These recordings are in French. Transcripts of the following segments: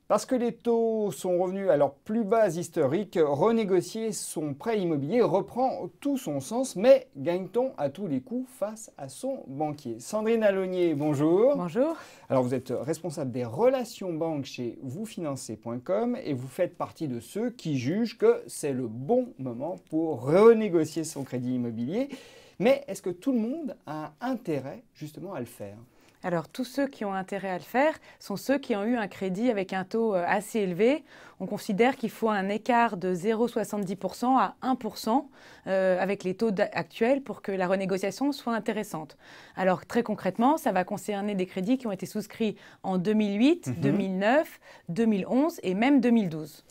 Parce que les taux sont revenus à leur plus bas historique, renégocier son prêt immobilier reprend tout son sens, mais gagne-t-on à tous les coups face à son banquier? Sandrine Alonier, bonjour. Bonjour. Alors vous êtes responsable des relations banques chez vousfinancer.com et vous faites partie de ceux qui jugent que c'est le bon moment pour renégocier son crédit immobilier. Mais est-ce que tout le monde a intérêt justement à le faire? Alors, tous ceux qui ont intérêt à le faire sont ceux qui ont eu un crédit avec un taux assez élevé. On considère qu'il faut un écart de 0,70% à 1% avec les taux actuels pour que la renégociation soit intéressante. Alors, très concrètement, ça va concerner des crédits qui ont été souscrits en 2008, 2009, 2011 et même 2012.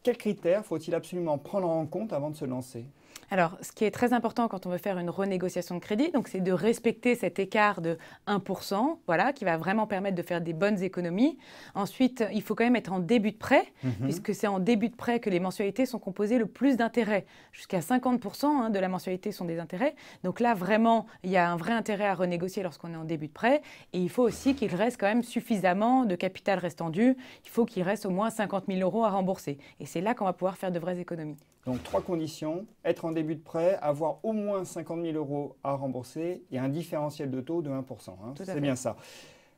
Quels critères faut-il absolument prendre en compte avant de se lancer? Alors, ce qui est très important quand on veut faire une renégociation de crédit, c'est de respecter cet écart de 1%, voilà, qui va vraiment permettre de faire des bonnes économies. Ensuite, il faut quand même être en début de prêt, puisque c'est en début de prêt que les mensualités sont composées le plus d'intérêts. Jusqu'à 50% de la mensualité sont des intérêts. Donc là, vraiment, il y a un vrai intérêt à renégocier lorsqu'on est en début de prêt. Et il faut aussi qu'il reste quand même suffisamment de capital restant dû. Il faut qu'il reste au moins 50 000 € à rembourser. Et c'est là qu'on va pouvoir faire de vraies économies. Donc, 3 conditions, être en début de prêt, avoir au moins 50 000 € à rembourser et un différentiel de taux de 1%. C'est bien ça.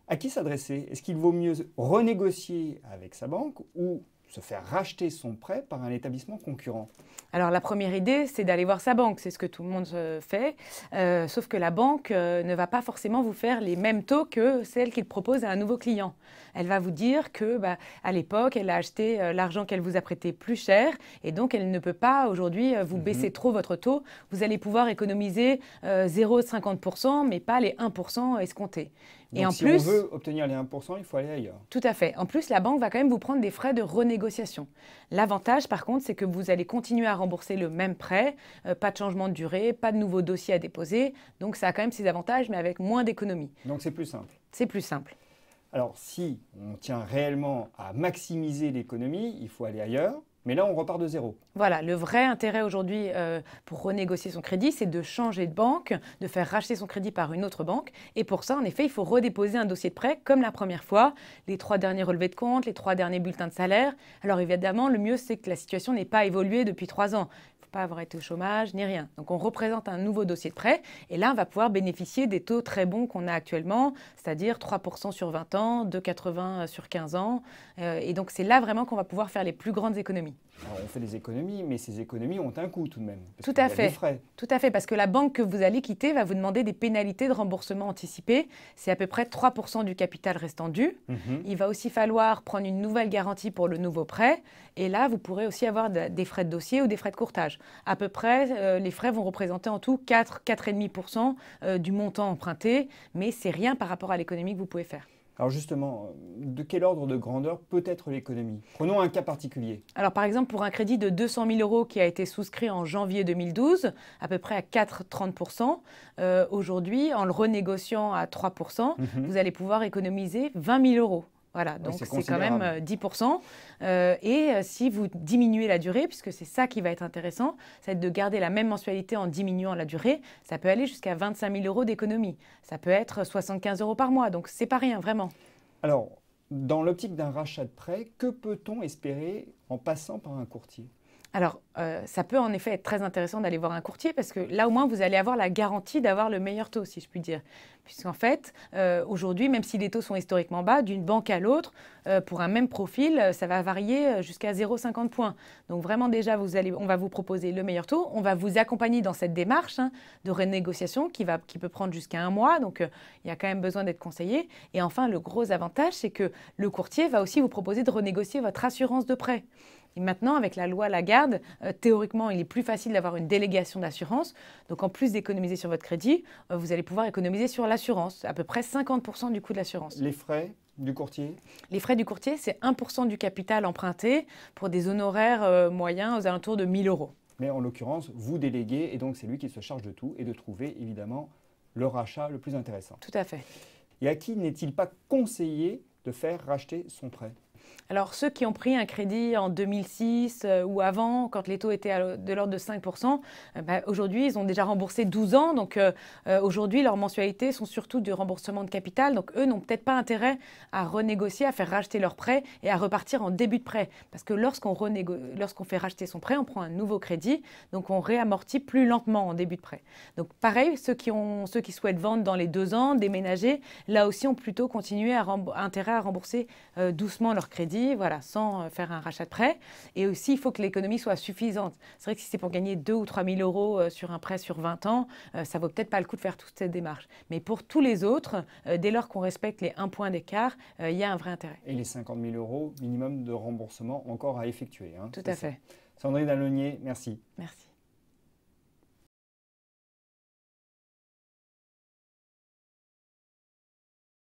À qui s'adresser? Est-ce qu'il vaut mieux renégocier avec sa banque ou se faire racheter son prêt par un établissement concurrent? Alors la première idée, c'est d'aller voir sa banque, c'est ce que tout le monde fait, sauf que la banque ne va pas forcément vous faire les mêmes taux que celle qu'il propose à un nouveau client. Elle va vous dire que à l'époque, elle a acheté l'argent qu'elle vous a prêté plus cher et donc elle ne peut pas aujourd'hui vous baisser trop votre taux. Vous allez pouvoir économiser 0,50% mais pas les 1% escomptés. Donc, et en si plus, on veut obtenir les 1%, il faut aller ailleurs. Tout à fait. En plus, la banque va quand même vous prendre des frais de renégociation. L'avantage, par contre, c'est que vous allez continuer à rembourser le même prêt, pas de changement de durée, pas de nouveau dossier à déposer. Donc, ça a quand même ses avantages, mais avec moins d'économies. Donc, c'est plus simple. C'est plus simple. Alors, si on tient réellement à maximiser l'économie, il faut aller ailleurs. Mais là, on repart de zéro. Voilà, le vrai intérêt aujourd'hui pour renégocier son crédit, c'est de changer de banque, de faire racheter son crédit par une autre banque. Et pour ça, en effet, il faut redéposer un dossier de prêt comme la première fois, les 3 derniers relevés de compte, les 3 derniers bulletins de salaire. Alors évidemment, le mieux, c'est que la situation n'ait pas évolué depuis 3 ans. Il ne faut pas avoir été au chômage, ni rien. Donc on représente un nouveau dossier de prêt et là, on va pouvoir bénéficier des taux très bons qu'on a actuellement, c'est-à-dire 3% sur 20 ans, 2,80 sur 15 ans. Et donc c'est là vraiment qu'on va pouvoir faire les plus grandes économies. Alors, on fait des économies, mais ces économies ont un coût tout de même. Tout à fait. Des frais. Tout à fait, parce que la banque que vous allez quitter va vous demander des pénalités de remboursement anticipé. C'est à peu près 3% du capital restant dû. Il va aussi falloir prendre une nouvelle garantie pour le nouveau prêt. Et là, vous pourrez aussi avoir des frais de dossier ou des frais de courtage. À peu près, les frais vont représenter en tout 4,5% du montant emprunté. Mais c'est rien par rapport à l'économie que vous pouvez faire. Alors justement, de quel ordre de grandeur peut être l'économie? Prenons un cas particulier. Alors par exemple, pour un crédit de 200 000 € qui a été souscrit en janvier 2012, à peu près à 4,30%, aujourd'hui, en le renégociant à 3%, vous allez pouvoir économiser 20 000 €. Voilà, donc c'est quand même 10%. Si vous diminuez la durée, puisque c'est ça qui va être intéressant, ça va être de garder la même mensualité en diminuant la durée, ça peut aller jusqu'à 25 000 € d'économie. Ça peut être 75 € par mois, donc c'est pas rien, vraiment. Alors, dans l'optique d'un rachat de prêt, que peut-on espérer en passant par un courtier? Alors, ça peut en effet être très intéressant d'aller voir un courtier parce que là, au moins, vous allez avoir la garantie d'avoir le meilleur taux, si je puis dire. Puisqu'en fait, aujourd'hui, même si les taux sont historiquement bas, d'une banque à l'autre, pour un même profil, ça va varier jusqu'à 0,50 points. Donc vraiment, déjà, on va vous proposer le meilleur taux. On va vous accompagner dans cette démarche de renégociation qui peut prendre jusqu'à 1 mois. Donc, il y a quand même besoin d'être conseillé. Et enfin, le gros avantage, c'est que le courtier va aussi vous proposer de renégocier votre assurance de prêt. Et maintenant, avec la loi Lagarde, théoriquement, il est plus facile d'avoir une délégation d'assurance. Donc, en plus d'économiser sur votre crédit, vous allez pouvoir économiser sur l'assurance, à peu près 50% du coût de l'assurance. Les frais du courtier? Les frais du courtier, c'est 1% du capital emprunté pour des honoraires moyens aux alentours de 1 000 €. Mais en l'occurrence, vous déléguez et donc c'est lui qui se charge de tout et de trouver évidemment le rachat le plus intéressant. Tout à fait. Et à qui n'est-il pas conseillé de faire racheter son prêt? Alors, ceux qui ont pris un crédit en 2006 ou avant, quand les taux étaient de l'ordre de 5%, aujourd'hui, ils ont déjà remboursé 12 ans. Donc, aujourd'hui, leurs mensualités sont surtout du remboursement de capital. Donc, eux n'ont peut-être pas intérêt à renégocier, à faire racheter leur prêt et à repartir en début de prêt. Parce que lorsqu'on fait racheter son prêt, on prend un nouveau crédit. Donc, on réamortit plus lentement en début de prêt. Donc, pareil, ceux qui souhaitent vendre dans les 2 ans, déménager, là aussi, ont plutôt intérêt à rembourser doucement leur crédit. Voilà, sans faire un rachat de prêt. Et aussi, il faut que l'économie soit suffisante. C'est vrai que si c'est pour gagner 2 ou 3 000 euros sur un prêt sur 20 ans, ça vaut peut-être pas le coup de faire toute cette démarche. Mais pour tous les autres, dès lors qu'on respecte les 1 point d'écart, il y a un vrai intérêt. Et les 50 000 euros minimum de remboursement encore à effectuer. Tout à fait. Sandrine Alonier, merci. Merci.